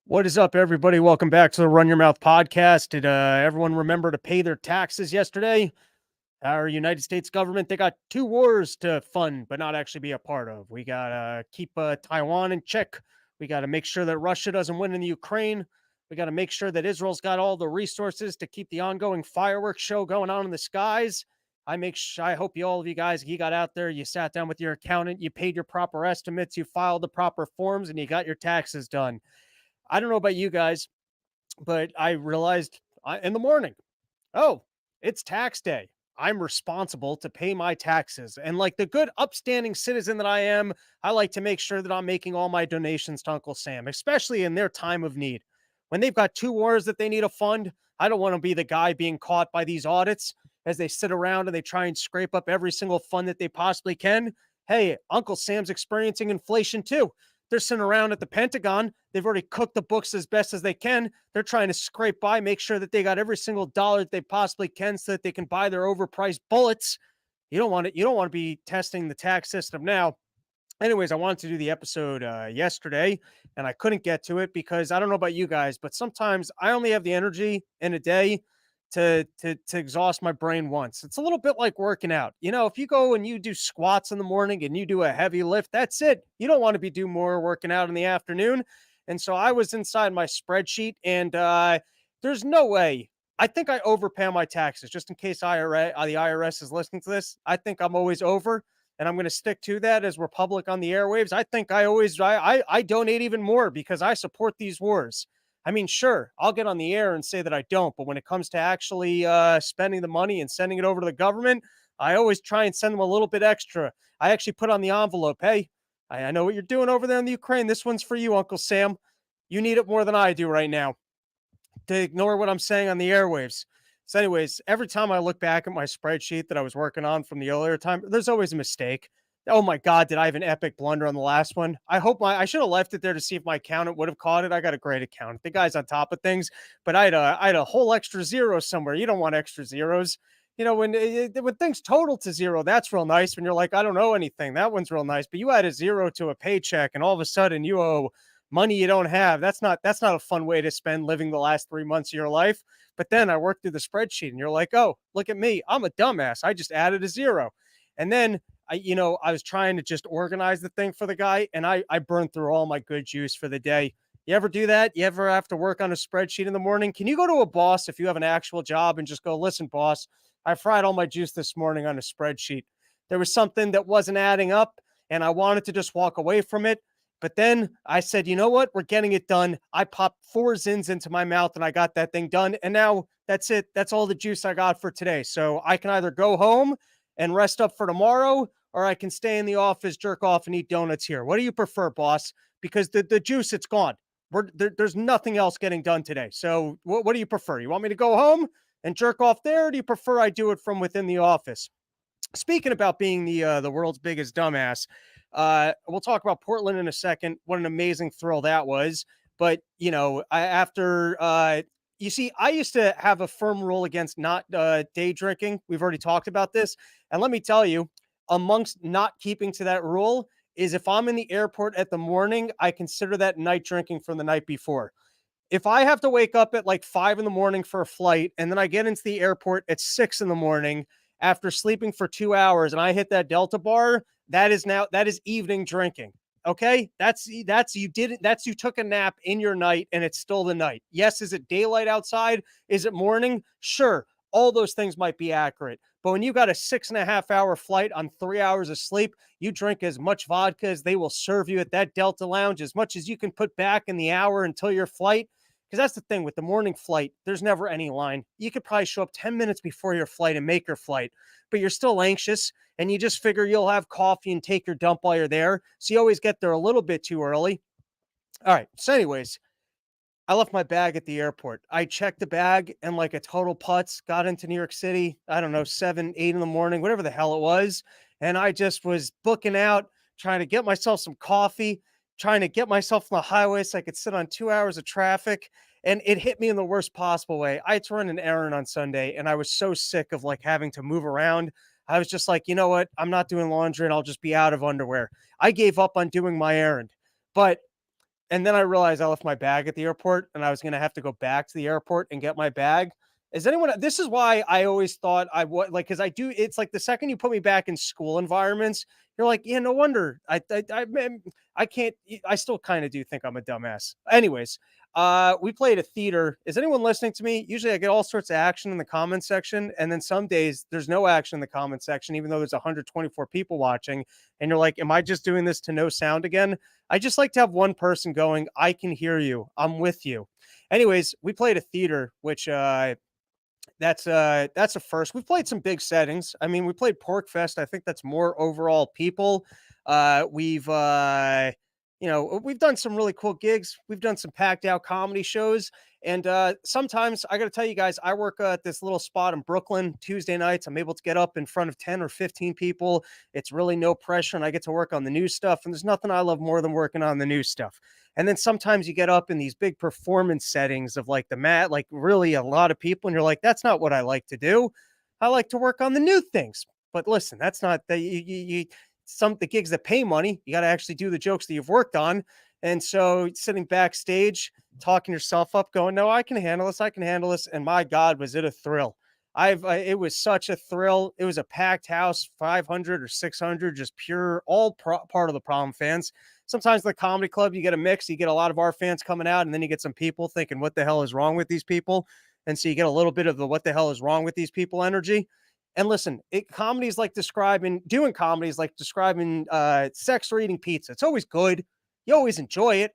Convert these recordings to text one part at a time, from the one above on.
What is up, everybody? Welcome back to the Run Your Mouth podcast. Did everyone remember to pay their taxes yesterday? Our United States government, they got two wars to fund, but not actually be a part of. We got to keep Taiwan in check. We got to make sure that Russia doesn't win in the Ukraine. We got to make sure that Israel's got all the resources to keep the ongoing fireworks show going on in the skies. I hope all of you guys, you got out there, you sat down with your accountant, you paid your proper estimates, you filed the proper forms, and you got your taxes done. I don't know about you guys, but I realized in the morning, oh, it's tax day. I'm responsible to pay my taxes. And like the good, upstanding citizen that I am, I like to make sure that I'm making all my donations to Uncle Sam, especially in their time of need. When they've got two wars that they need to fund, I don't want to be the guy being caught by these audits as they sit around and they try and scrape up every single fund that they possibly can. Hey, Uncle Sam's experiencing inflation too. They're sitting around at the Pentagon. They've already cooked the books as best as they can. They're trying to scrape by, make sure that they got every single dollar that they possibly can so that they can buy their overpriced bullets. You don't want it. You don't want to be testing the tax system now. Anyways, I wanted to do the episode yesterday and I couldn't get to it because I don't know about you guys, but sometimes I only have the energy in a day to exhaust my brain once. It's a little bit like working out. You know, if you go and you do squats in the morning and you do a heavy lift, that's it. You don't want to be doing more working out in the afternoon. And so I was inside my spreadsheet and there's no way. I think I overpay my taxes just in case the IRS is listening to this. I think I'm always over and I'm going to stick to that as we're public on the airwaves. I think I donate even more because I support these wars. I mean, sure, I'll get on the air and say that I don't, but when it comes to actually spending the money and sending it over to the government, I always try and send them a little bit extra. I actually put on the envelope, hey, I know what you're doing over there in the Ukraine. This one's for you, Uncle Sam. You need it more than I do right now to ignore what I'm saying on the airwaves. So, anyways, every time I look back at my spreadsheet that I was working on from the earlier time, there's always a mistake. Oh my God, did I have an epic blunder on the last one? I should have left it there to see if my accountant would have caught it. I got a great accountant. The guy's on top of things, but I had a whole extra zero somewhere. You don't want extra zeros. You know, when things total to zero, that's real nice. When you're like, I don't know anything, that one's real nice. But you add a zero to a paycheck, and all of a sudden you owe money you don't have. That's not a fun way to spend living the last 3 months of your life. But then I worked through the spreadsheet and you're like, oh, look at me. I'm a dumbass. I just added a zero. And then I was trying to just organize the thing for the guy and I burned through all my good juice for the day. You ever do that? You ever have to work on a spreadsheet in the morning? Can you go to a boss if you have an actual job and just go, listen, boss, I fried all my juice this morning on a spreadsheet. There was something that wasn't adding up and I wanted to just walk away from it. But then I said, you know what? We're getting it done. I popped 4 Zins into my mouth and I got that thing done. And now that's it. That's all the juice I got for today. So I can either go home and rest up for tomorrow, or I can stay in the office, jerk off, and eat donuts here. What do you prefer, boss? Because the juice, it's gone. There's nothing else getting done today. So what do you prefer? You want me to go home and jerk off there, or do you prefer I do it from within the office? Speaking about being the world's biggest dumbass, we'll talk about Portland in a second. What an amazing thrill that was! But you see, I used to have a firm rule against not day drinking. We've already talked about this, and let me tell you, amongst not keeping to that rule is if I'm in the airport at the morning, I consider that night drinking from the night before. If I have to wake up at like 5 in the morning for a flight and then I get into the airport at 6 in the morning after sleeping for 2 hours and I hit that Delta bar, that is evening drinking. Okay. That's you took a nap in your night and it's still the night. Yes. Is it daylight outside? Is it morning? Sure. All those things might be accurate. But when you got a 6.5 hour flight on 3 hours of sleep, you drink as much vodka as they will serve you at that Delta lounge, as much as you can put back in the hour until your flight. Because that's the thing with the morning flight, there's never any line. You could probably show up 10 minutes before your flight and make your flight, but you're still anxious and you just figure you'll have coffee and take your dump while you're there. So you always get there a little bit too early. All right. So, anyways, I left my bag at the airport. I checked the bag and like a total putz, got into New York City, I don't know, 7, 8 in the morning, whatever the hell it was. And I just was booking out, trying to get myself some coffee, trying to get myself on the highway so I could sit on 2 hours of traffic. And it hit me in the worst possible way. I had to run an errand on Sunday and I was so sick of like having to move around. I was just like, you know what? I'm not doing laundry and I'll just be out of underwear. I gave up on doing my errand. But And then I realized I left my bag at the airport and I was going to have to go back to the airport and get my bag. Is anyone, this is why I always thought I would like, cause I do, it's like the second you put me back in school environments, you're like, yeah, no wonder man, I can't, I still kind of do think I'm a dumbass. Anyways, we played a theater. Is anyone listening to me? Usually I get all sorts of action in the comment section. And then some days there's no action in the comment section, even though there's 124 people watching. And you're like, am I just doing this to no sound again? I just like to have one person going, I can hear you. I'm with you. Anyways, we played a theater, which that's a first. We've played some big settings. I mean, we played Pork Fest. I think that's more overall people. We've we've done some really cool gigs. We've done some packed out comedy shows. And sometimes I got to tell you guys, I work at this little spot in Brooklyn Tuesday nights. I'm able to get up in front of 10 or 15 people. It's really no pressure, and I get to work on the new stuff. And there's nothing I love more than working on the new stuff. And then sometimes you get up in these big performance settings of like the mat, like really a lot of people, and you're like, that's not what I like to do. I like to work on the new things. But listen, that's not the some the gigs that pay money. You got to actually do the jokes that you've worked on. And so sitting backstage, talking yourself up, going, no, I can handle this. I can handle this. And my God, was it a thrill. It was such a thrill. It was a packed house, 500 or 600, just pure, all part of the problem fans. Sometimes the comedy club, you get a mix. You get a lot of our fans coming out, and then you get some people thinking, what the hell is wrong with these people? And so you get a little bit of the what the hell is wrong with these people energy. And listen, comedy is like doing comedy is like describing sex or eating pizza. It's always good. You always enjoy it.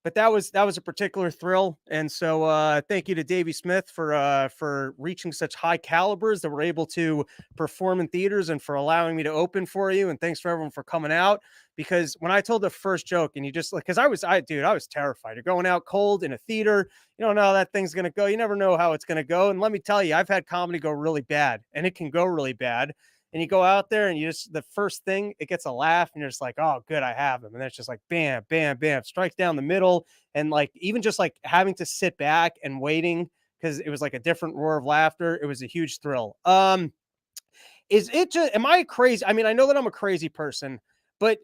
But that was a particular thrill. And so thank you to Davey Smith for reaching such high calibers that we're able to perform in theaters, and for allowing me to open for you. And thanks for everyone for coming out. Because when I told the first joke, and you just like, because I was terrified. You're going out cold in a theater. You don't know how that thing's going to go. You never know how it's going to go. And let me tell you, I've had comedy go really bad, and it can go really bad. And you go out there and the first thing, it gets a laugh, and you're just like, oh, good, I have them. And then it's just like, bam, bam, bam, strikes down the middle. And like, even just like having to sit back and waiting, because it was like a different roar of laughter. It was a huge thrill. Is it just, am I crazy? I mean, I know that I'm a crazy person, but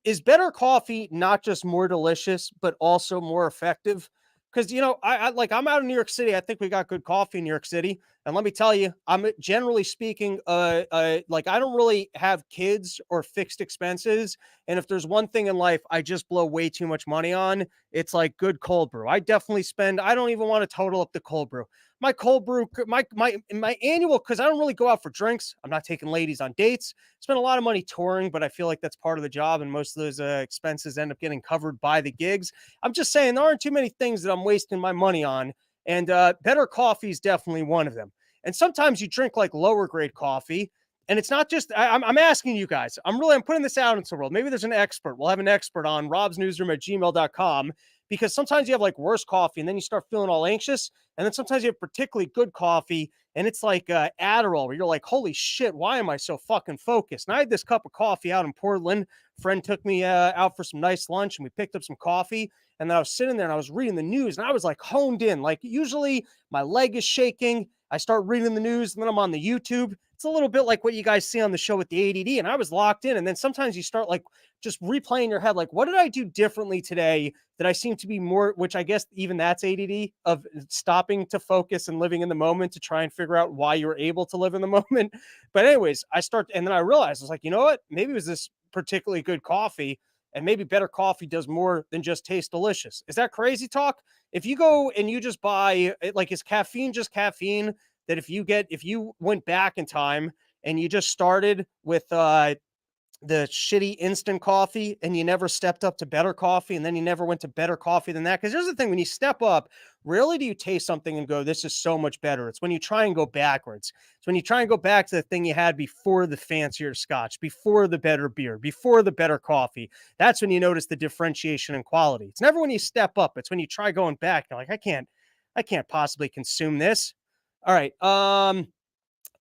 is better coffee not just more delicious, but also more effective? Because I'm out in New York City. I think we got good coffee in New York City, and let me tell you, I'm generally speaking, like I don't really have kids or fixed expenses, and if there's one thing in life I just blow way too much money on, it's like good cold brew. I definitely spend. I don't even want to total up the cold brew. My cold brew, my annual, because I don't really go out for drinks. I'm not taking ladies on dates. Spend a lot of money touring, but I feel like that's part of the job, and most of those expenses end up getting covered by the gigs. I'm just saying there aren't too many things that I'm wasting my money on, and better coffee is definitely one of them. And sometimes you drink like lower grade coffee, and it's not just. I'm asking you guys. I'm putting this out into the world. Maybe there's an expert. We'll have an expert on robsnewsroom@gmail.com, because sometimes you have like worse coffee, and then you start feeling all anxious, and then sometimes you have particularly good coffee, and it's like Adderall, where you're like, holy shit, why am I so fucking focused? And I had this cup of coffee out in Portland. Friend took me out for some nice lunch, and we picked up some coffee. And then I was sitting there and I was reading the news, and I was like honed in. Like usually my leg is shaking. I start reading the news, and then I'm on the YouTube. It's a little bit like what you guys see on the show with the ADD. And I was locked in. And then sometimes you start like just replaying your head, like, what did I do differently today that I seem to be more, which I guess even that's ADD, of stopping to focus and living in the moment to try and figure out why you're able to live in the moment. But anyways, and then I realized, I was like, you know what? Maybe it was this particularly good coffee, and maybe better coffee does more than just taste delicious. Is that crazy talk? If you go and you just buy, like, is caffeine just caffeine? That if you went back in time and you just started with the shitty instant coffee, and you never stepped up to better coffee, and then you never went to better coffee than that. Because here's the thing, when you step up, rarely do you taste something and go, this is so much better. It's when you try and go backwards. It's when you try and go back to the thing you had before the fancier scotch, before the better beer, before the better coffee. That's when you notice the differentiation in quality. It's never when you step up. It's when you try going back. You're like, I can't possibly consume this. All right.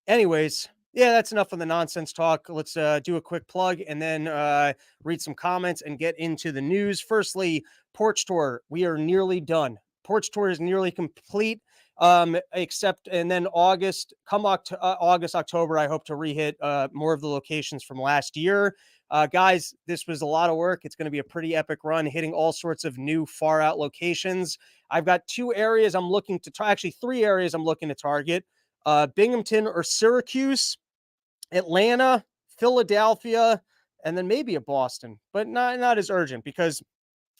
Anyways, yeah, that's enough of the nonsense talk. Let's do a quick plug, and then read some comments and get into the news. Firstly, Porch Tour. We are nearly done. Porch Tour is nearly complete. Except, and then August, October, I hope to re-hit more of the locations from last year. Guys, this was a lot of work. It's going to be a pretty epic run, hitting all sorts of new far out locations. I've got 2 areas I'm looking to try, actually 3 areas I'm looking to target. Binghamton or Syracuse, Atlanta, Philadelphia, and then maybe a Boston, but not as urgent because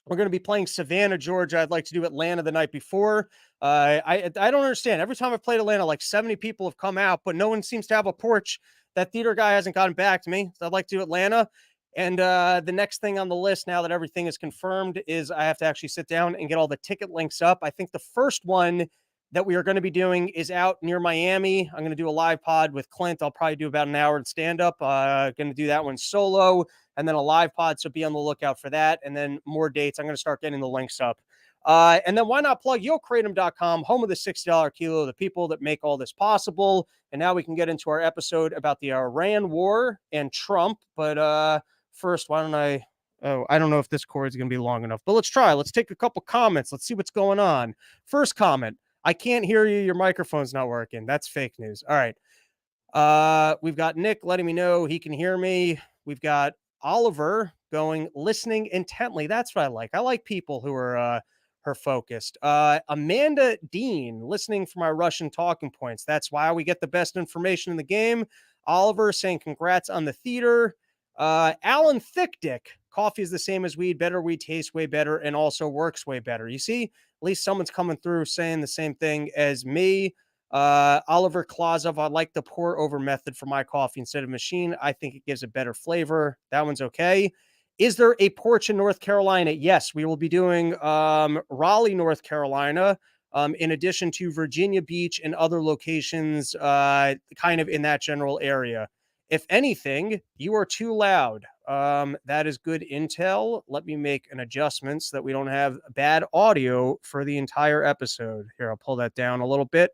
we're going to be playing Savannah, Georgia. I'd like to do Atlanta the night before. I don't understand. Every time I've played Atlanta, like 70 people have come out, but no one seems to have a porch. That theater guy hasn't gotten back to me. So I'd like to do Atlanta. And the next thing on the list, now that everything is confirmed, is I have to actually sit down and get all the ticket links up. I think the first one that we are going to be doing is out near Miami. I'm going to do a live pod with Clint. I'll probably do about an hour in stand up. Going to do that one solo and then a live pod. So be on the lookout for that. And then more dates. I'm going to start getting the links up. And then why not plug YoKratom.com, home of the $60 kilo, the people that make all this possible. And now we can get into our episode about the Iran war and Trump. But first, why don't I? Oh, I don't know if this cord is going to be long enough, but let's try. Let's take a couple comments. Let's see what's going on. First comment. I can't hear you. Your microphone's not working. That's fake news. All right. We've got Nick letting me know he can hear me. We've got Oliver going, listening intently. That's what I like. I like people who are her focused. Amanda Dean, listening for my Russian talking points. That's why we get the best information in the game. Oliver saying congrats on the theater. Alan Thickdick, coffee is the same as weed. Better weed tastes way better and also works way better. You see, at least someone's coming through saying the same thing as me. Oliver Klazov, I like the pour over method for my coffee instead of machine. I think it gives a better flavor. That one's okay. Is there a Porch in North Carolina? Yes, we will be doing Raleigh, North Carolina, in addition to Virginia Beach and other locations kind of in that general area. If anything, you are too loud. That is good intel. Let me make an adjustment so that we don't have bad audio for the entire episode. Here, I'll pull that down a little bit.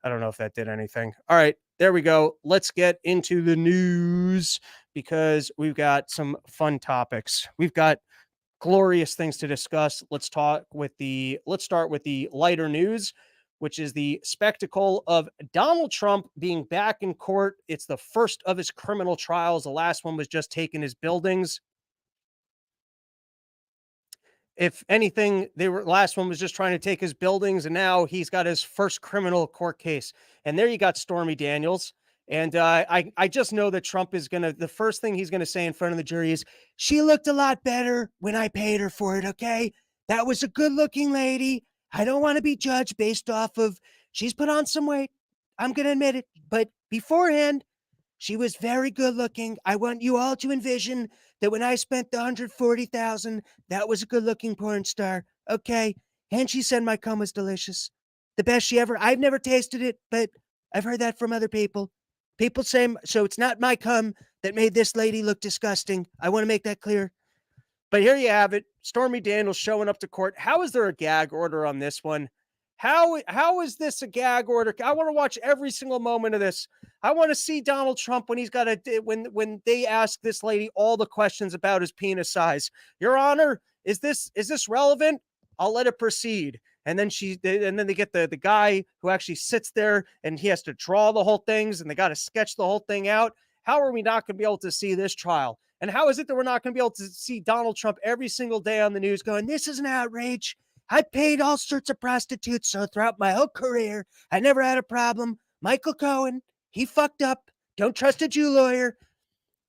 I don't know if that did anything. All right, there we go. Let's get into the news because we've got some fun topics. We've got glorious things to discuss. Let's start with the lighter news, which is the spectacle of Donald Trump being back in court. It's the first of his criminal trials. The last one was just taking his buildings. If anything, last one was just trying to take his buildings, and now he's got his first criminal court case. And there you got Stormy Daniels. And I just know that Trump is the first thing he's gonna say in front of the jury is, she looked a lot better when I paid her for it. Okay, that was a good-looking lady. I don't want to be judged based off of she's put on some weight. I'm gonna admit it, but beforehand, she was very good looking. I want you all to envision that when I spent the $140,000, that was a good looking porn star. Okay. And she said my cum was delicious. The best she ever. I've never tasted it, but I've heard that from other people. People say, so it's not my cum that made this lady look disgusting. I want to make that clear. But here you have it. Stormy Daniels showing up to court. How is there a gag order on this one? How is this a gag order? I want to watch every single moment of this. I want to see Donald Trump when he's got when they ask this lady all the questions about his penis size. Your Honor, is this relevant? I'll let it proceed. And then they get the guy who actually sits there and he has to draw the whole things and they got to sketch the whole thing out. How are we not going to be able to see this trial? And how is it that we're not going to be able to see Donald Trump every single day on the news going, this is an outrage. I paid all sorts of prostitutes, so throughout my whole career, I never had a problem. Michael Cohen, he fucked up. Don't trust a Jew lawyer.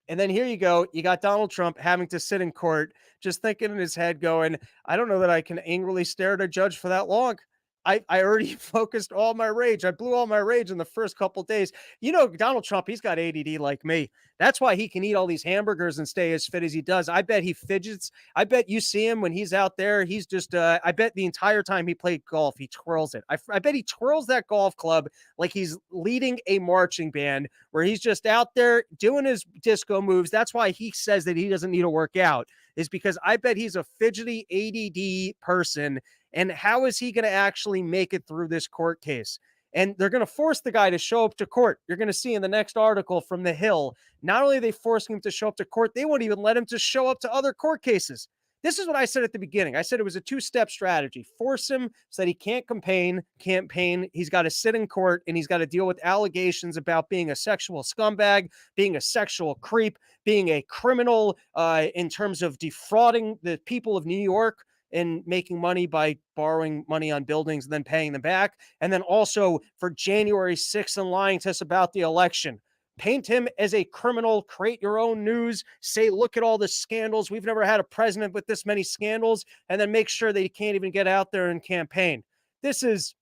And then here you go. You got Donald Trump having to sit in court, just thinking in his head going, I don't know that I can angrily stare at a judge for that long. I already focused all my rage. I blew all my rage in the first couple of days. You know, Donald Trump, he's got ADD like me. That's why he can eat all these hamburgers and stay as fit as he does. I bet he fidgets. I bet you see him when he's out there. He's just, I bet the entire time he played golf, he twirls it. I bet he twirls that golf club like he's leading a marching band where he's just out there doing his disco moves. That's why he says that he doesn't need to work out, is because I bet he's a fidgety ADD person. And how is he going to actually make it through this court case? And they're going to force the guy to show up to court. You're going to see in the next article from The Hill, not only are they forcing him to show up to court, they won't even let him to show up to other court cases This is what I said at the beginning. I said it was a two-step strategy. Force him so that he can't campaign. He's got to sit in court and he's got to deal with allegations about being a sexual scumbag, being a sexual creep, being a criminal in terms of defrauding the people of New York and making money by borrowing money on buildings and then paying them back. And then also for January 6th and lying to us about the election. Paint him as a criminal, create your own news, say, look at all the scandals. We've never had a president with this many scandals, and then make sure that he can't even get out there and campaign. This is,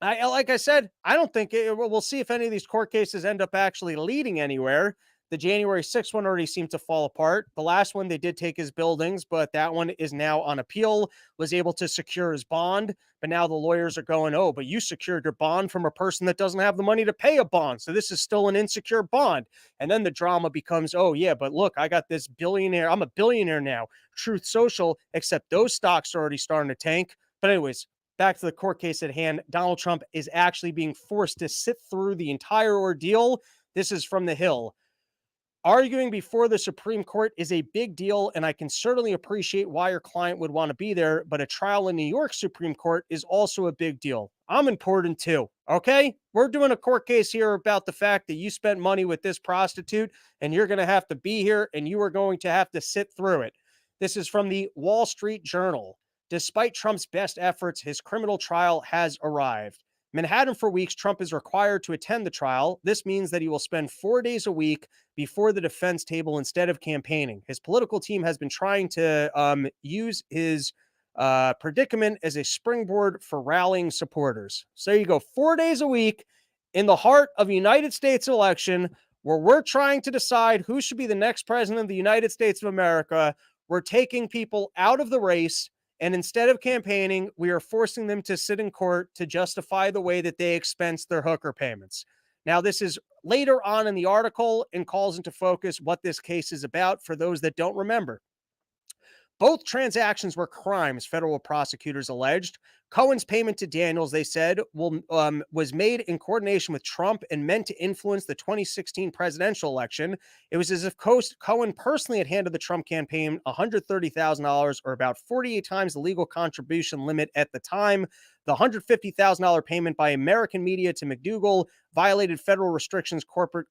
like I said, I don't think we'll see if any of these court cases end up actually leading anywhere. The January 6th one already seemed to fall apart. The last one, they did take his buildings, but that one is now on appeal, was able to secure his bond. But now the lawyers are going, oh, but you secured your bond from a person that doesn't have the money to pay a bond. So this is still an insecure bond. And then the drama becomes, oh, yeah, but look, I got this billionaire. I'm a billionaire now. Truth Social, except those stocks are already starting to tank. But anyways, back to the court case at hand. Donald Trump is actually being forced to sit through the entire ordeal. This is from The Hill. Arguing before the Supreme Court is a big deal, and I can certainly appreciate why your client would want to be there, but a trial in New York Supreme Court is also a big deal. I'm important too, okay? We're doing a court case here about the fact that you spent money with this prostitute, and you're going to have to be here, and you are going to have to sit through it. This is from the Wall Street Journal. Despite Trump's best efforts, his criminal trial has arrived. Manhattan for weeks, Trump is required to attend the trial. This means that he will spend 4 days a week before the defense table instead of campaigning. His political team has been trying to use his predicament as a springboard for rallying supporters. So you go 4 days a week in the heart of a United States election where we're trying to decide who should be the next president of the United States of America. We're taking people out of the race. And instead of campaigning, we are forcing them to sit in court to justify the way that they expense their hooker payments. Now, this is later on in the article and calls into focus what this case is about for those that don't remember. Both transactions were crimes, federal prosecutors alleged. Cohen's payment to Daniels, they said, was made in coordination with Trump and meant to influence the 2016 presidential election. It was as if Cohen personally had handed the Trump campaign $130,000, or about 48 times the legal contribution limit at the time. The $150,000 payment by American media to McDougal violated federal restrictions, corporate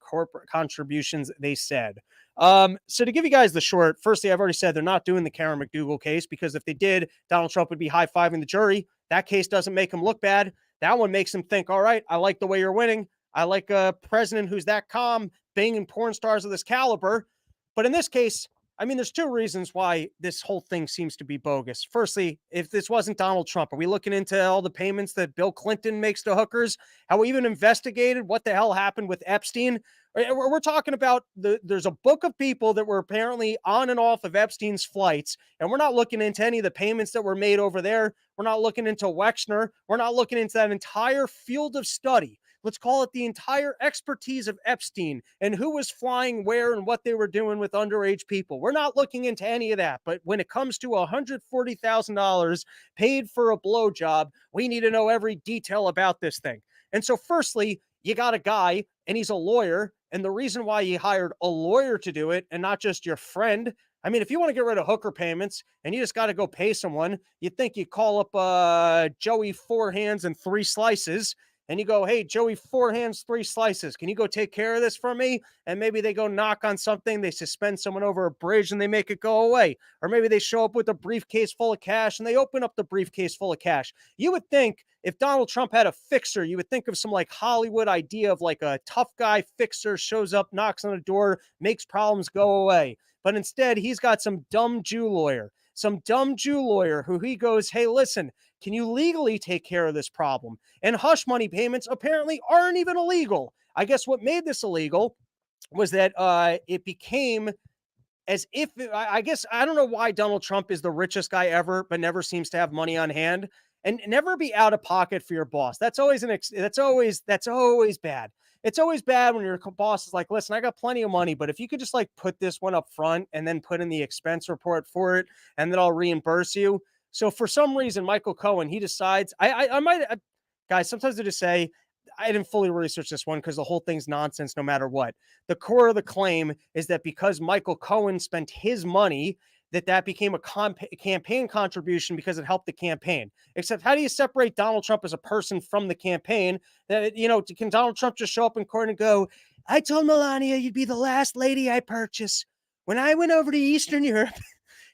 contributions, they said. So to give you guys the short, firstly, I've already said they're not doing the Karen McDougal case, because if they did, Donald Trump would be high-fiving the jury. That case doesn't make him look bad. That one makes him think, all right, I like the way you're winning. I like a president who's that calm, banging porn stars of this caliber. But in this case, I mean, there's two reasons why this whole thing seems to be bogus. Firstly, if this wasn't Donald Trump, are we looking into all the payments that Bill Clinton makes to hookers? How we even investigated what the hell happened with Epstein? We're talking about there's a book of people that were apparently on and off of Epstein's flights, and we're not looking into any of the payments that were made over there. We're not looking into Wexner. We're not looking into that entire field of study. Let's call it the entire expertise of Epstein and who was flying where and what they were doing with underage people. We're not looking into any of that. But when it comes to $140,000 paid for a blowjob, we need to know every detail about this thing. And so firstly, you got a guy and he's a lawyer. And the reason why you hired a lawyer to do it and not just your friend, I mean, if you want to get rid of hooker payments and you just got to go pay someone, you think you call up Joey Four Hands and Three Slices, and you go, hey, Joey Four Hands, Three Slices, can you go take care of this for me? And maybe they go knock on something, they suspend someone over a bridge and they make it go away. Or maybe they show up with a briefcase full of cash and they open up the briefcase full of cash. You would think if Donald Trump had a fixer, you would think of some like Hollywood idea of like a tough guy fixer shows up, knocks on a door, makes problems go away. But instead, he's got some dumb Jew lawyer who he goes, hey, listen, can you legally take care of this problem? And hush money payments apparently aren't even illegal. I guess what made this illegal was that it became as if, I guess, I don't know why Donald Trump is the richest guy ever, but never seems to have money on hand. And never be out of pocket for your boss. That's always that's always bad. It's always bad when your boss is like, listen, I got plenty of money, but if you could just like put this one up front and then put in the expense report for it, and then I'll reimburse you. So for some reason, Michael Cohen, he decides, guys, sometimes I just say, I didn't fully research this one because the whole thing's nonsense no matter what. The core of the claim is that because Michael Cohen spent his money, that became a campaign contribution because it helped the campaign. Except, how do you separate Donald Trump as a person from the campaign? That, can Donald Trump just show up in court and go, "I told Melania you'd be the last lady I purchase when I went over to Eastern Europe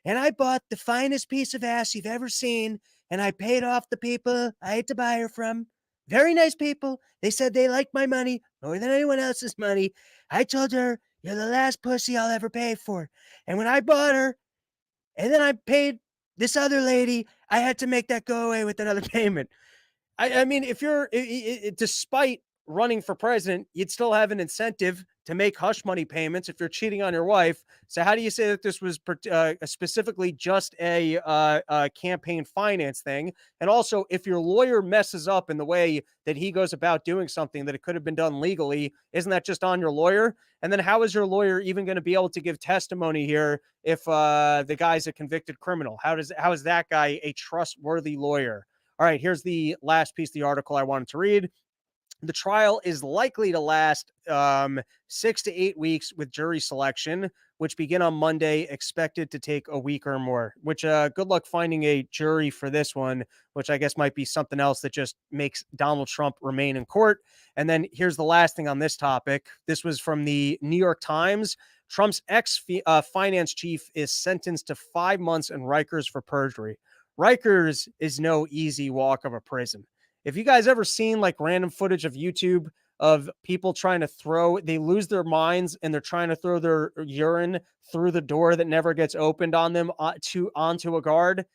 and I bought the finest piece of ass you've ever seen, and I paid off the people I had to buy her from. Very nice people. They said they liked my money more than anyone else's money. I told her, you're the last pussy I'll ever pay for. And when I bought her, and then I paid this other lady, I had to make that go away with another payment." I mean, if you're, despite running for president, you'd still have an incentive to make hush money payments if you're cheating on your wife. So how do you say that this was specifically just a campaign finance thing? And also, if your lawyer messes up in the way that he goes about doing something that it could have been done legally, isn't that just on your lawyer? And then how is your lawyer even going to be able to give testimony here if the guy's a convicted criminal? How is that guy a trustworthy lawyer? All right, here's the last piece of the article I wanted to read. The trial is likely to last 6 to 8 weeks with jury selection, which begin on Monday, expected to take a week or more, which good luck finding a jury for this one, which I guess might be something else that just makes Donald Trump remain in court. And then here's the last thing on this topic. This was from the New York Times. Trump's ex-finance chief is sentenced to 5 months in Rikers for perjury. Rikers is no easy walk of a prison. If you guys ever seen like random footage of YouTube of people trying to they lose their minds and they're trying to throw their urine through the door that never gets opened on them onto a guard.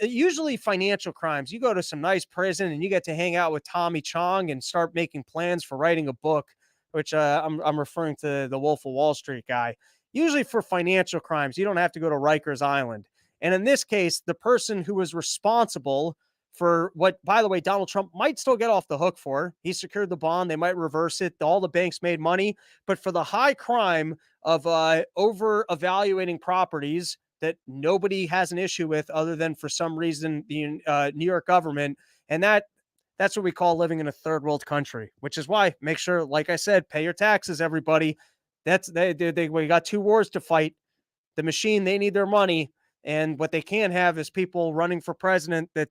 Usually financial crimes. You go to some nice prison and you get to hang out with Tommy Chong and start making plans for writing a book, which I'm referring to the Wolf of Wall Street guy. Usually for financial crimes, you don't have to go to Rikers Island. And in this case, the person who was responsible for what, by the way, Donald Trump might still get off the hook for. He secured the bond. They might reverse it. All the banks made money. But for the high crime of over evaluating properties that nobody has an issue with other than for some reason the New York government. And that's what we call living in a third world country, which is why make sure, like I said, pay your taxes, everybody. We got 2 wars to fight. The machine, they need their money. And what they can't have is people running for president that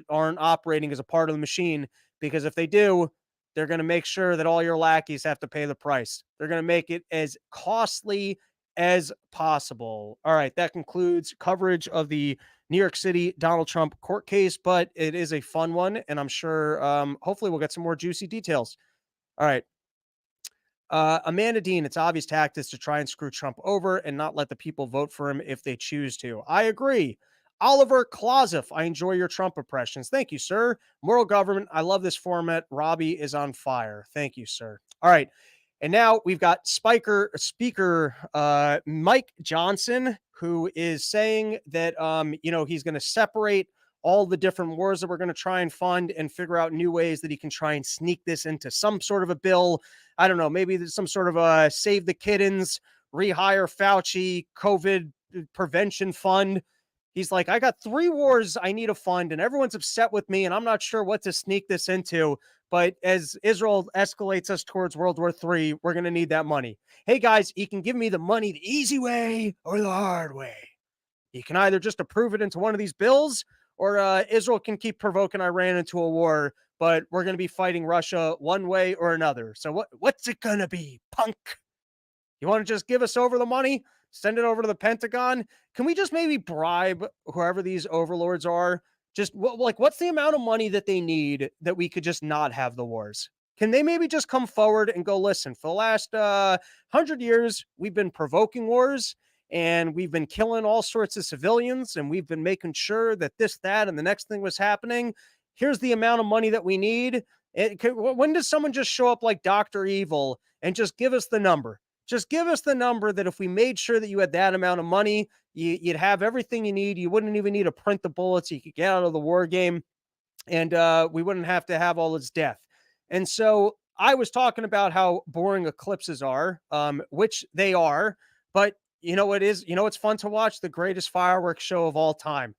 aren't operating as a part of the machine, because if they do, they're going to make sure that all your lackeys have to pay the price. They're going to make it as costly as possible. All right, that concludes coverage of the New York City Donald Trump court case, but it is a fun one, and I'm sure hopefully we'll get some more juicy details. All right. Amanda Dean, it's obvious tactics to try and screw Trump over and not let the people vote for him if they choose to. I agree. Oliver Klausoff, I enjoy your Trump impressions. Thank you, sir. Moral government, I love this format. Robbie is on fire. Thank you, sir. All right. And now we've got Speaker Mike Johnson, who is saying that, he's going to separate all the different wars that we're going to try and fund and figure out new ways that he can try and sneak this into some sort of a bill. I don't know, maybe there's some sort of a save the kittens, rehire Fauci, COVID prevention fund. He's like, I got 3 wars I need a fund and everyone's upset with me and I'm not sure what to sneak this into. But as Israel escalates us towards World War III, we're going to need that money. Hey guys, you can give me the money the easy way or the hard way. You can either just approve it into one of these bills, or Israel can keep provoking Iran into a war, but we're going to be fighting Russia one way or another. So what's it going to be, punk? You want to just give us over the money? Send it over to the Pentagon? Can we just maybe bribe whoever these overlords are? Just what's the amount of money that they need that we could just not have the wars? Can they maybe just come forward and go, listen, for the last 100 years, we've been provoking wars and we've been killing all sorts of civilians and we've been making sure that this, that, and the next thing was happening. Here's the amount of money that we need. When does someone just show up like Dr. Evil and just give us the number? Just give us the number that if we made sure that you had that amount of money, you'd have everything you need. You wouldn't even need to print the bullets. You could get out of the war game and we wouldn't have to have all this death. And so I was talking about how boring eclipses are, which they are, but you know, it's fun to watch the greatest fireworks show of all time.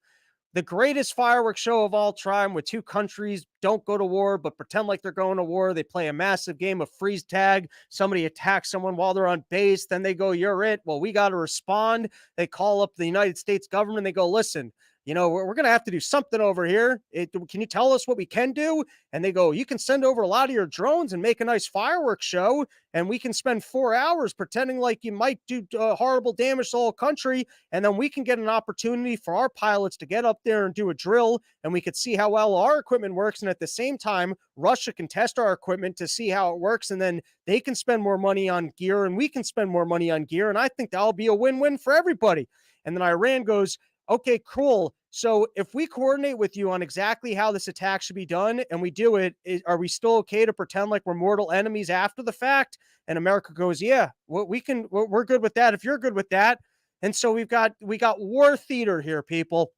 the greatest fireworks show of all time, with two countries don't go to war but pretend like they're going to war. They play a massive game of freeze tag. Somebody attacks someone while they're on base, then they go, "You're it." Well, we got to respond. They call up the United States government. They go, "Listen, we're going to have to do something over here. Can you tell us what we can do?" And they go, "You can send over a lot of your drones and make a nice fireworks show, and we can spend 4 hours pretending like you might do horrible damage to the whole country. And then we can get an opportunity for our pilots to get up there and do a drill, and we could see how well our equipment works. And at the same time, Russia can test our equipment to see how it works. And then they can spend more money on gear, and we can spend more money on gear. And I think that'll be a win-win for everybody." And then Iran goes, "Okay, cool. So if we coordinate with you on exactly how this attack should be done and we do it, are we still okay to pretend like we're mortal enemies after the fact?" And America goes, "Yeah, we're good with that if you're good with that." And so we got war theater here, people.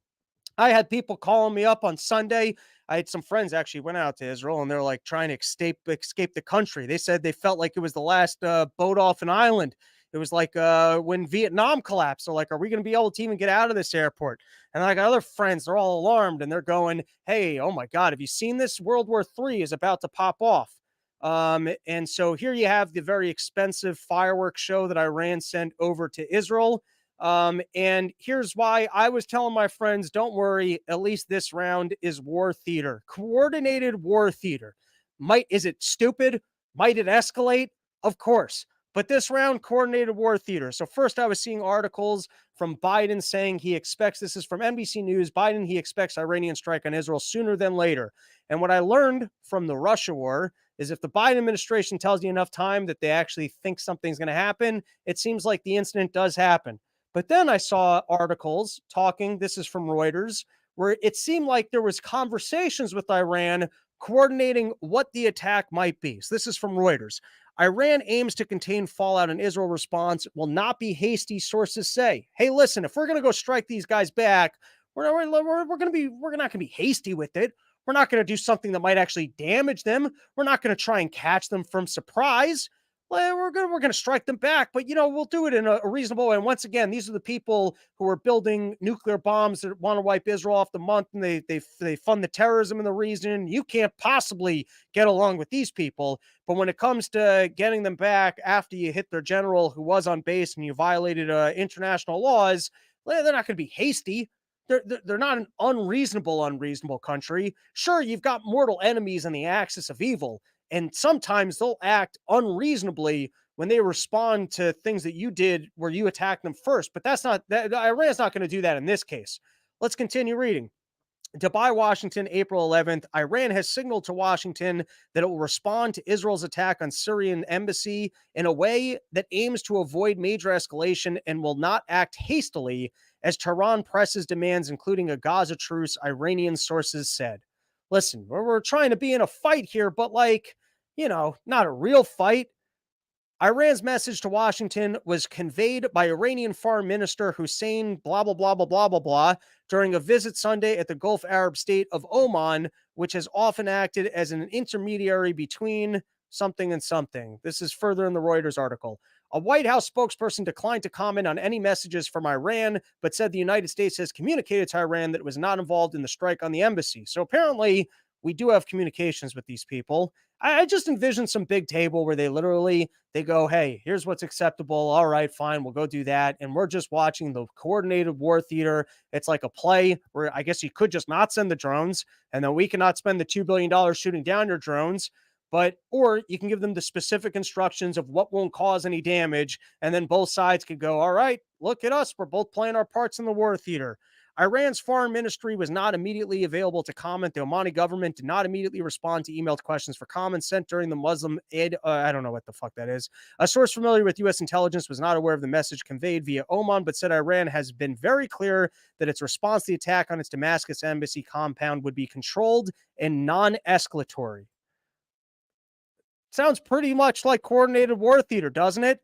I had people calling me up on Sunday. I had some friends actually went out to Israel, and they're like trying to escape the country. They said they felt like it was the last boat off an island. It was like when Vietnam collapsed. They're like, "Are we going to be able to even get out of this airport?" And I got other friends, they're all alarmed, and they're going, "Hey, oh my God, have you seen this? World War III is about to pop off." And so here you have the very expensive fireworks show that Iran sent over to Israel. And here's why I was telling my friends, don't worry, at least this round is war theater, coordinated war theater. Is it stupid? Might it escalate? Of course. But this round, coordinated war theater. So first I was seeing articles from Biden saying he expects, this is from NBC News, Biden, he expects Iranian strike on Israel sooner than later. And what I learned from the Russia war is if the Biden administration tells you enough time that they actually think something's going to happen, it seems like the incident does happen. But then I saw articles talking, this is from Reuters, where it seemed like there was conversations with Iran coordinating what the attack might be. So this is from Reuters. Iran aims to contain fallout in Israel response, will not be hasty, sources say. Hey, listen, if we're going to go strike these guys back, we're not going to be hasty with it. We're not going to do something that might actually damage them. We're not going to try and catch them from surprise. Well, we're going to strike them back, but we'll do it in a reasonable way. And once again, these are the people who are building nuclear bombs that want to wipe Israel off the month, and they fund the terrorism in the region. You can't possibly get along with these people. But when it comes to getting them back after you hit their general who was on base and you violated international laws, they're not going to be hasty. They're not an unreasonable country. Sure, you've got mortal enemies on the axis of evil, and sometimes they'll act unreasonably when they respond to things that you did where you attacked them first. But Iran's not going to do that in this case. Let's continue reading. Dubai, Washington, April 11th. Iran has signaled to Washington that it will respond to Israel's attack on Syrian embassy in a way that aims to avoid major escalation and will not act hastily as Tehran presses demands, including a Gaza truce, Iranian sources said. Listen, we're trying to be in a fight here, but not a real fight. Iran's message to Washington was conveyed by Iranian Foreign Minister Hussein blah, blah, blah, blah, blah, blah, blah, during a visit Sunday at the Gulf Arab state of Oman, which has often acted as an intermediary between something and something. This is further in the Reuters article. A White House spokesperson declined to comment on any messages from Iran, but said the United States has communicated to Iran that it was not involved in the strike on the embassy. So apparently, we do have communications with these people. I just envision some big table where they go, "Hey, here's what's acceptable. All right, fine, we'll go do that." And we're just watching the coordinated war theater. It's like a play where I guess you could just not send the drones, and then we cannot spend the $2 billion shooting down your drones. Or you can give them the specific instructions of what won't cause any damage. And then both sides could go, "All right, look at us. We're both playing our parts in the war theater." Iran's foreign ministry was not immediately available to comment. The Omani government did not immediately respond to emailed questions for comments sent during the Muslim Eid. I don't know what the fuck that is. A source familiar with U.S. intelligence was not aware of the message conveyed via Oman, but said Iran has been very clear that its response to the attack on its Damascus embassy compound would be controlled and non-escalatory. Sounds pretty much like coordinated war theater, doesn't it?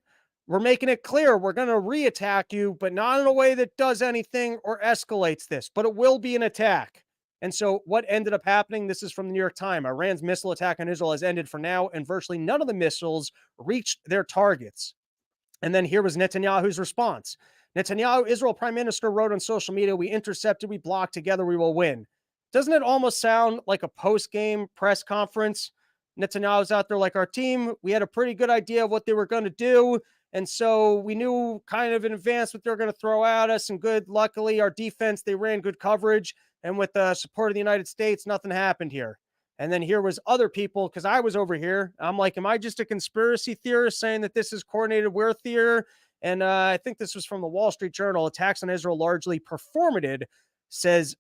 We're making it clear we're going to re-attack you, but not in a way that does anything or escalates this, but it will be an attack. And so what ended up happening, this is from the New York Times, Iran's missile attack on Israel has ended for now, and virtually none of the missiles reached their targets. And then here was Netanyahu's response. Netanyahu, Israel Prime Minister, wrote on social media, "We intercepted, we blocked, together we will win." Doesn't it almost sound like a post-game press conference? Netanyahu's out there like, "Our team, we had a pretty good idea of what they were going to do. And so we knew kind of in advance what they're going to throw at us. And good, luckily, our defense, they ran good coverage. And with the support of the United States, nothing happened here." And then here was other people, because I was over here. I'm like, am I just a conspiracy theorist saying that this is coordinated warfare? And I think this was from the Wall Street Journal. "Attacks on Israel largely performative, says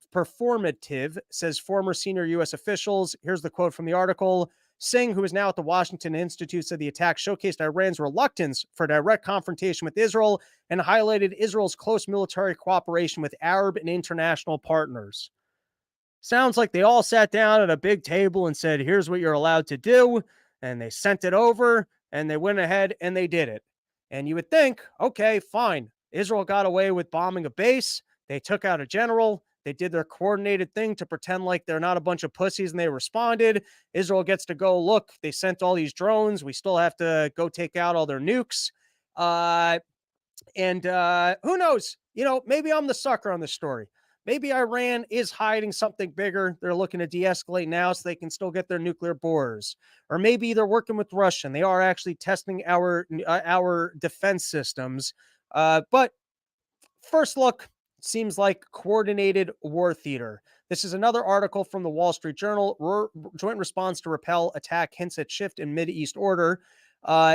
former senior U.S. officials." Here's the quote from the article. Singh, who is now at the Washington Institute, said the attack showcased Iran's reluctance for direct confrontation with Israel and highlighted Israel's close military cooperation with Arab and international partners. Sounds like they all sat down at a big table and said, "Here's what you're allowed to do." And they sent it over and they went ahead and they did it. And you would think, okay, fine. Israel got away with bombing a base. They took out a general. They did their coordinated thing to pretend like they're not a bunch of pussies and they responded. Israel gets to go, look, they sent all these drones. We still have to go take out all their nukes. And who knows? Maybe I'm the sucker on this story. Maybe Iran is hiding something bigger. They're looking to de-escalate now so they can still get their nuclear bores. Or maybe they're working with Russia and they are actually testing our defense systems. But first look, seems like coordinated war theater. This is another article from the Wall Street Journal. Joint response to repel attack hints at shift in Mideast order.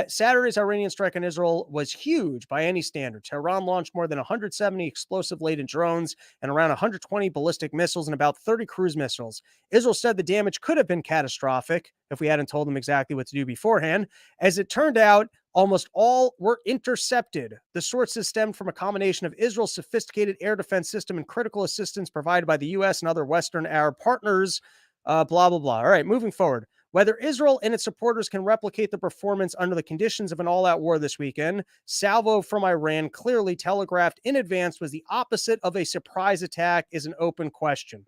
Saturday's Iranian strike on Israel was huge by any standard. Tehran launched more than 170 explosive-laden drones and around 120 ballistic missiles and about 30 cruise missiles. Israel said the damage could have been catastrophic if we hadn't told them exactly what to do beforehand. As it turned out, almost all were intercepted. The sources stemmed from a combination of Israel's sophisticated air defense system and critical assistance provided by the U.S. and other Western Arab partners. Blah, blah, blah. All right, moving forward. Whether Israel and its supporters can replicate the performance under the conditions of an all-out war this weekend, salvo from Iran clearly telegraphed in advance was the opposite of a surprise attack is an open question.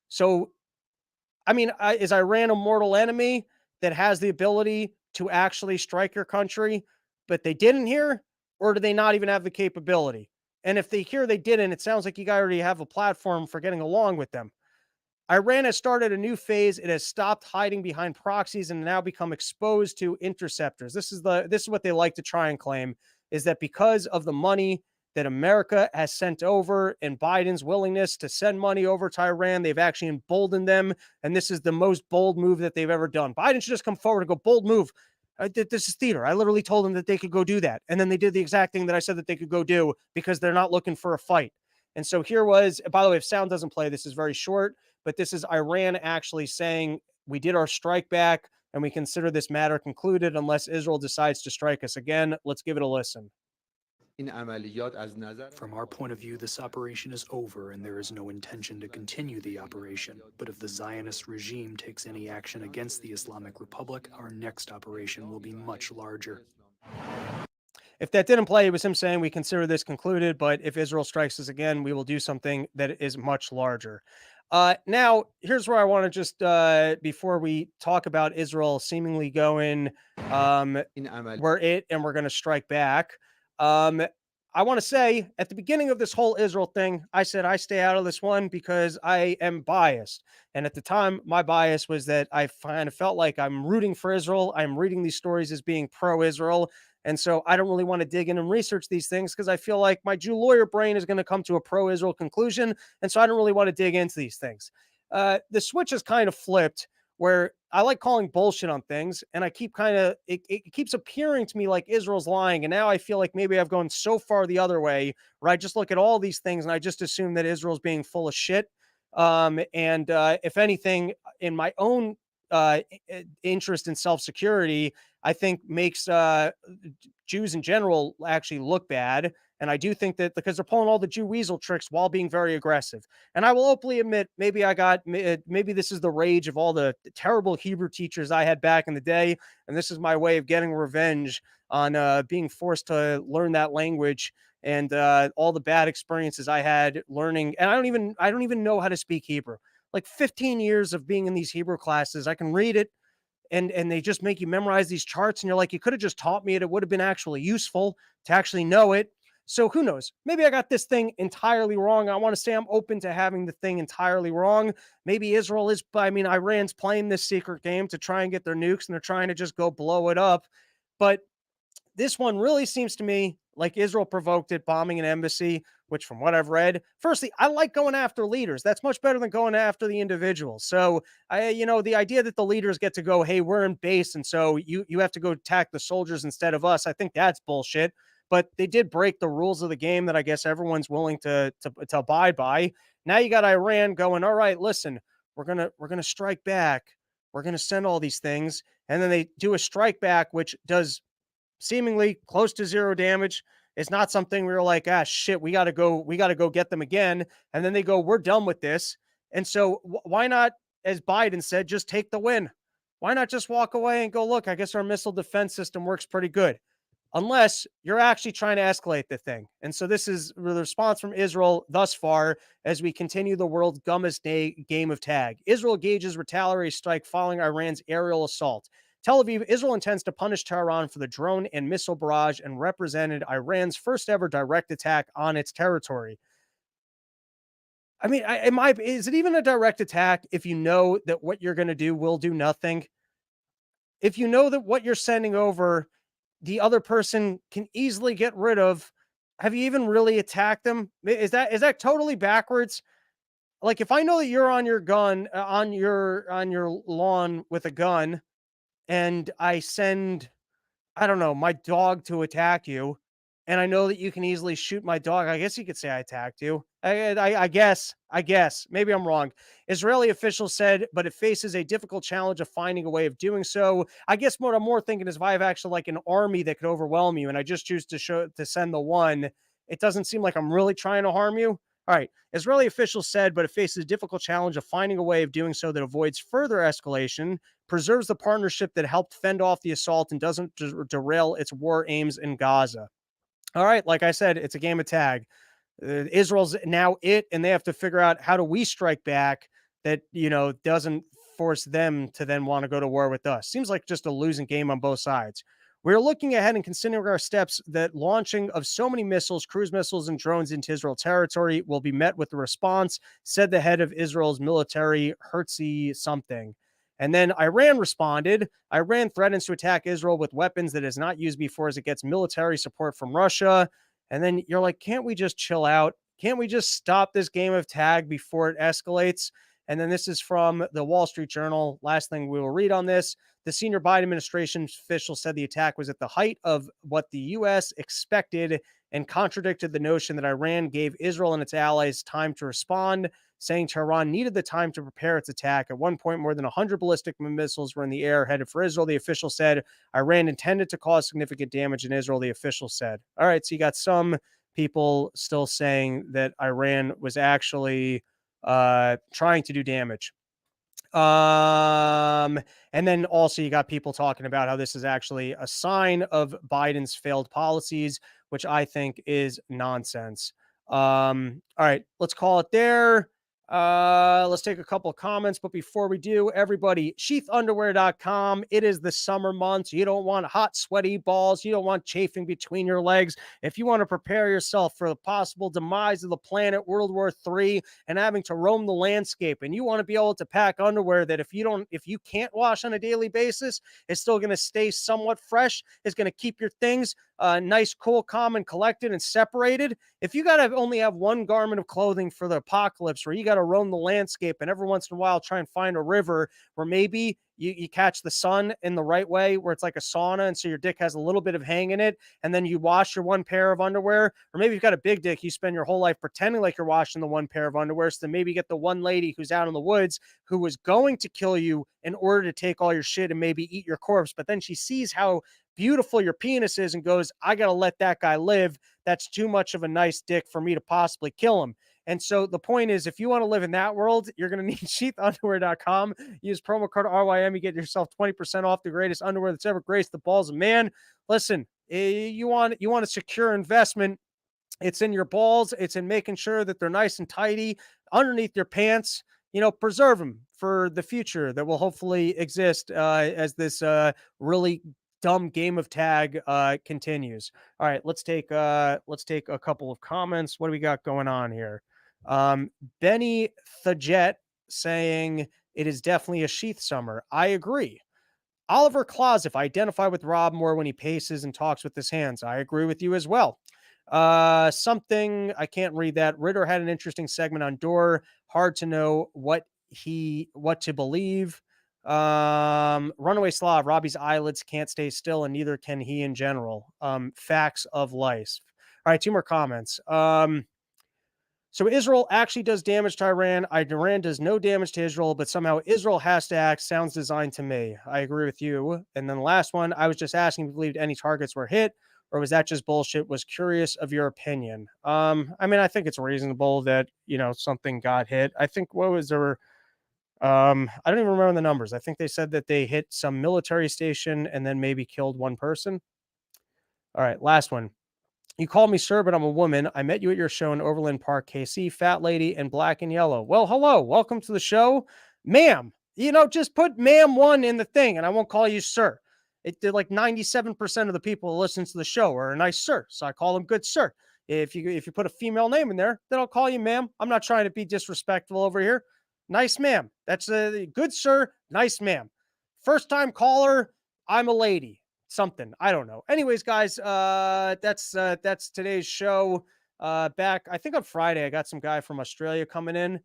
So, I mean, is Iran a mortal enemy that has the ability to actually strike your country, but they didn't here? Or do they not even have the capability? And if they didn't, it sounds like you already have a platform for getting along with them. Iran has started a new phase. It has stopped hiding behind proxies and now become exposed to interceptors. This is what they like to try and claim, is that because of the money that America has sent over and Biden's willingness to send money over to Iran, they've actually emboldened them. And this is the most bold move that they've ever done. Biden should just come forward and go, bold move. This is theater. I literally told them that they could go do that. And then they did the exact thing that I said that they could go do because they're not looking for a fight. And so here was, by the way, if sound doesn't play, this is very short, but this is Iran actually saying, we did our strike back and we consider this matter concluded unless Israel decides to strike us again. Let's give it a listen. From our point of view, this operation is over and there is no intention to continue the operation. But if the Zionist regime takes any action against the Islamic Republic, our next operation will be much larger. If that didn't play, it was him saying we consider this concluded, but if Israel strikes us again, we will do something that is much larger. Now, here's where I want to just, before we talk about Israel seemingly going we're going to strike back. I want to say at the beginning of this whole Israel thing, I said I stay out of this one because I am biased. And at the time, my bias was that I kind of felt like I'm rooting for Israel. I'm reading these stories as being pro-Israel. And so I don't really want to dig in and research these things because I feel like my Jew lawyer brain is going to come to a pro-Israel conclusion. And so I don't really want to dig into these things. The switch is kind of flipped where I like calling bullshit on things. And I keep it keeps appearing to me like Israel's lying. And now I feel like maybe I've gone so far the other way where I just look at all these things and I just assume that Israel's being full of shit. If anything, in my own interest in self-security, I think makes Jews in general actually look bad. And I do think that because they're pulling all the Jew weasel tricks while being very aggressive. And I will openly admit, maybe this is the rage of all the terrible Hebrew teachers I had back in the day. And this is my way of getting revenge on being forced to learn that language and all the bad experiences I had learning. And I don't even know how to speak Hebrew. Like 15 years of being in these Hebrew classes, I can read it. And they just make you memorize these charts. And you're like, you could have just taught me it. It would have been actually useful to actually know it. So who knows? Maybe I got this thing entirely wrong. I want to say I'm open to having the thing entirely wrong. Maybe Israel is, I mean, Iran's playing this secret game to try and get their nukes and they're trying to just go blow it up. But this one really seems to me like Israel provoked it, bombing an embassy, which from what I've read, firstly, I like going after leaders. That's much better than going after the individuals. So the idea that the leaders get to go, hey, we're in base, and so you have to go attack the soldiers instead of us. I think that's bullshit. But they did break the rules of the game that I guess everyone's willing to abide by. Now you got Iran going, all right, listen, we're gonna strike back. We're gonna send all these things. And then they do a strike back, which does seemingly close to zero damage. It's not something we were like, ah, shit, we got to go get them again. And then they go, we're done with this. And so why not, as Biden said, just take the win? Why not just walk away and go, look, I guess our missile defense system works pretty good, unless you're actually trying to escalate the thing. And so this is the response from Israel thus far as we continue the world's dumbest game of tag. Israel gauges retaliatory strike following Iran's aerial assault. Tel Aviv, Israel intends to punish Tehran for the drone and missile barrage and represented Iran's first ever direct attack on its territory. I mean, is it even a direct attack if you know that what you're going to do will do nothing? If you know that what you're sending over, the other person can easily get rid of, have you even really attacked them? Is that totally backwards? Like if I know that you're on your gun on your lawn with a gun and I send, I don't know, my dog to attack you, and I know that you can easily shoot my dog. I guess you could say I attacked you. I guess. Maybe I'm wrong. Israeli officials said, but it faces a difficult challenge of finding a way of doing so. I guess what I'm more thinking is if I have actually like an army that could overwhelm you, and I just choose to send the one, it doesn't seem like I'm really trying to harm you. All right. Israeli officials said, but it faces a difficult challenge of finding a way of doing so that avoids further escalation, preserves the partnership that helped fend off the assault, and doesn't derail its war aims in Gaza. All right, like I said, it's a game of tag. Israel's now it, and they have to figure out how do we strike back that doesn't force them to then want to go to war with us. Seems like just a losing game on both sides. We're looking ahead and considering our steps that launching of so many missiles, cruise missiles, and drones into Israel territory will be met with a response, said the head of Israel's military, Herzi something. And then Iran responded. Iran threatens to attack Israel with weapons that it has not used before as it gets military support from Russia. And then you're like, can't we just chill out? Can't we just stop this game of tag before it escalates? And then this is from the Wall Street Journal. Last thing we will read on this. The senior Biden administration official said the attack was at the height of what the U.S. expected and contradicted the notion that Iran gave Israel and its allies time to respond, saying Tehran needed the time to prepare its attack. At one point, more than 100 ballistic missiles were in the air headed for Israel. The official said Iran intended to cause significant damage in Israel, the official said. All right, so you got some people still saying that Iran was actually trying to do damage. And then also you got people talking about how this is actually a sign of Biden's failed policies, which I think is nonsense. All right, let's call it there. Let's take a couple of comments, but before we do, everybody, sheathunderwear.com. It is the summer months. You don't want hot, sweaty balls. You don't want chafing between your legs. If you want to prepare yourself for the possible demise of the planet, World War III, and having to roam the landscape, and you want to be able to pack underwear that if you can't wash on a daily basis, it's still going to stay somewhat fresh. It's going to keep your things nice, cool, calm, and collected and separated. If you got to only have one garment of clothing for the apocalypse, where you got to roam the landscape and every once in a while try and find a river where maybe you catch the sun in the right way, where it's like a sauna, and so your dick has a little bit of hang in it, and then you wash your one pair of underwear. Or maybe you've got a big dick, you spend your whole life pretending like you're washing the one pair of underwear, so then maybe you get the one lady who's out in the woods who was going to kill you in order to take all your shit and maybe eat your corpse, but then she sees how beautiful your penis is and goes, I got to let that guy live. That's too much of a nice dick for me to possibly kill him. And so the point is, if you want to live in that world, you're going to need sheathunderwear.com. Use promo code RYM. You get yourself 20% off the greatest underwear that's ever graced the balls of man. Listen, you want a secure investment. It's in your balls. It's in making sure that they're nice and tidy underneath your pants. Preserve them for the future that will hopefully exist as this really dumb game of tag continues. All right, let's take a couple of comments. What do we got going on here? Um, Benny Thajet saying it is definitely a sheath summer. I agree. Oliver Klosif, I identify with Rob more when he paces and talks with his hands. I agree with you as well. Something I can't read that. Ritter had an interesting segment on Door. Hard to know what to believe. Runaway Slav, Robbie's eyelids can't stay still, and neither can he in general. Facts of life. All right, two more comments. So Israel actually does damage to Iran. Iran does no damage to Israel, but somehow Israel has to act. Sounds designed to me. I agree with you. And then the last one, I was just asking if you believed any targets were hit, or was that just bullshit? Was curious of your opinion. I mean, I think it's reasonable that, something got hit. I think what was there? I don't even remember the numbers. I think they said that they hit some military station and then maybe killed one person. All right, last one. You called me sir, but I'm a woman. I met you at your show in Overland Park, KC, fat lady in black and yellow. Well, hello. Welcome to the show. Ma'am, just put ma'am one in the thing and I won't call you sir. It did like 97% of the people who listen to the show are a nice sir. So I call them good sir. If you put a female name in there, then I'll call you ma'am. I'm not trying to be disrespectful over here. Nice ma'am. That's a good sir. Nice ma'am. First time caller. I'm a lady something. I don't know. Anyways, guys, that's today's show. Back, I think on Friday, I got some guy from Australia coming in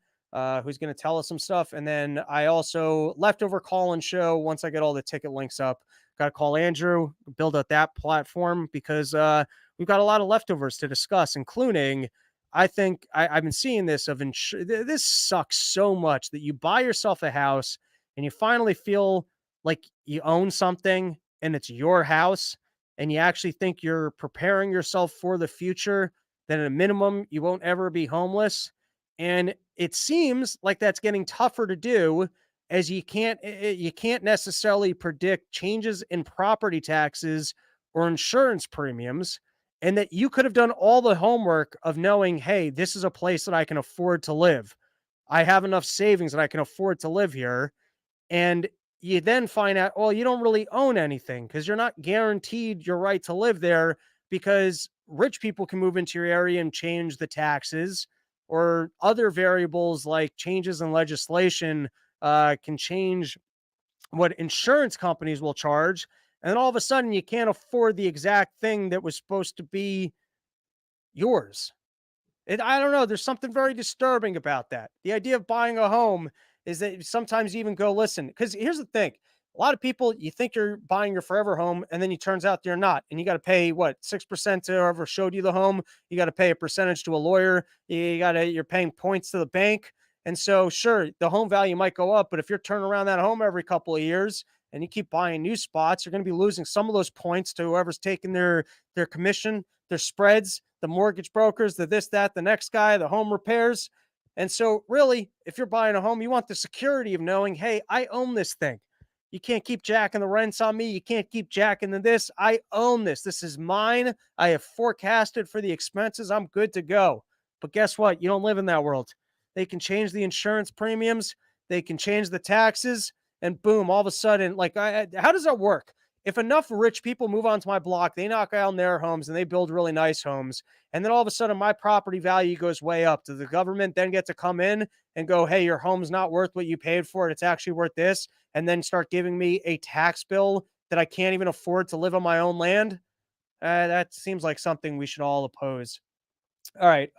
who's going to tell us some stuff. And then I also leftover call and show once I get all the ticket links up. Got to call Andrew, build out that platform because we've got a lot of leftovers to discuss, including. I think I've been seeing this this sucks so much that you buy yourself a house and you finally feel like you own something and it's your house and you actually think you're preparing yourself for the future, then at a minimum, you won't ever be homeless. And it seems like that's getting tougher to do as you can't necessarily predict changes in property taxes or insurance premiums, and that you could have done all the homework of knowing, hey, this is a place that I can afford to live. I have enough savings that I can afford to live here. And you then find out, well, you don't really own anything because you're not guaranteed your right to live there because rich people can move into your area and change the taxes, or other variables like changes in legislation can change what insurance companies will charge. And then all of a sudden, you can't afford the exact thing that was supposed to be yours. I don't know. There's something very disturbing about that. The idea of buying a home is that sometimes you even go, listen, because here's the thing. A lot of people, you think you're buying your forever home, and then it turns out you're not. And you got to pay what, 6% to whoever showed you the home. You got to pay a percentage to a lawyer. You're paying points to the bank. And so, sure, the home value might go up, but if you're turning around that home every couple of years and you keep buying new spots, you're going to be losing some of those points to whoever's taking their commission, their spreads, the mortgage brokers, the this, that, the next guy, the home repairs. And so, really, if you're buying a home, you want the security of knowing, hey, I own this thing. You can't keep jacking the rents on me. You can't keep jacking the this. I own this. This is mine. I have forecasted for the expenses. I'm good to go. But guess what? You don't live in that world. They can change the insurance premiums. They can change the taxes. And boom, all of a sudden, how does that work? If enough rich people move onto my block, they knock down their homes and they build really nice homes. And then all of a sudden, my property value goes way up. Does the government then get to come in and go, hey, your home's not worth what you paid for it. It's actually worth this. And then start giving me a tax bill that I can't even afford to live on my own land? That seems like something we should all oppose. All right.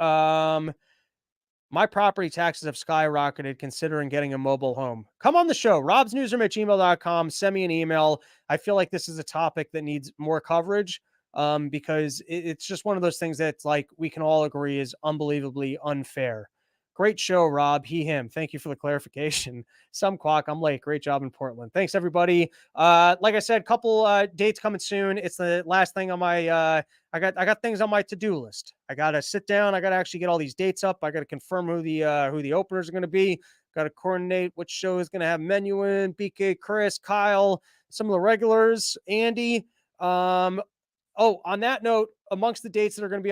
My property taxes have skyrocketed considering getting a mobile home. Come on the show, robsnewsroom@gmail.com. Send me an email. I feel like this is a topic that needs more coverage because it's just one of those things that's like we can all agree is unbelievably unfair. Great show, Rob. He, him. Thank you for the clarification. Some quack. I'm late. Great job in Portland. Thanks, everybody. Like I said, couple dates coming soon. It's the last thing on my I got things on my to-do list. I got to sit down. I got to actually get all these dates up. I got to confirm who the openers are going to be. Got to coordinate which show is going to have menu in. BK, Chris, Kyle, some of the regulars, Andy. On that note, amongst the dates that are going to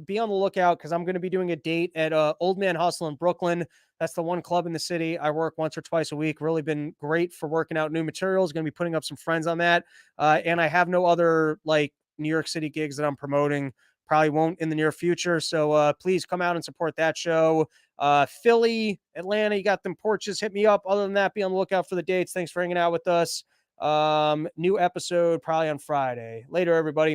be on the lookout, because I'm going to be doing a date at Old Man Hustle in Brooklyn. That's the one club in the city. I work once or twice a week. Really been great for working out new materials. Going to be putting up some friends on that. And I have no other like New York City gigs that I'm promoting. Probably won't in the near future. So please come out and support that show. Philly, Atlanta, you got them porches. Hit me up. Other than that, be on the lookout for the dates. Thanks for hanging out with us. New episode probably on Friday. Later, everybody.